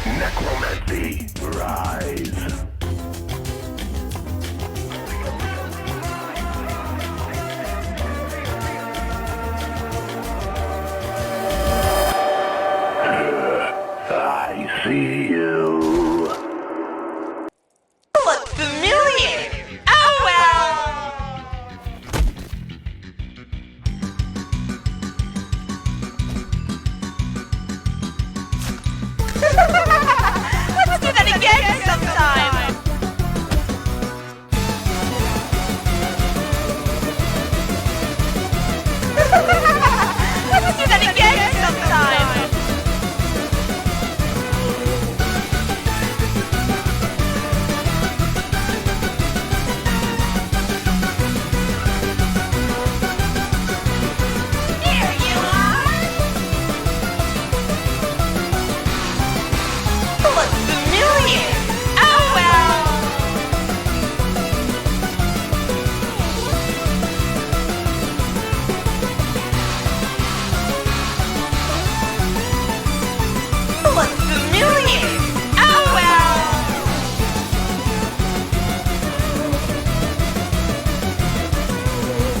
Necromancy, rise. I see you. Look familiar! Oh well! Let's do that again sometime! Let's do that again sometime! Here you are! Look familiar! Oh well! Look familiar! Oh well!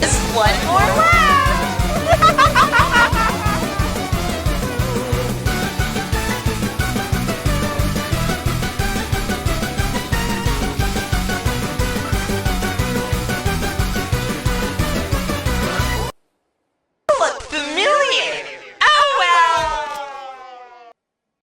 Just one more round!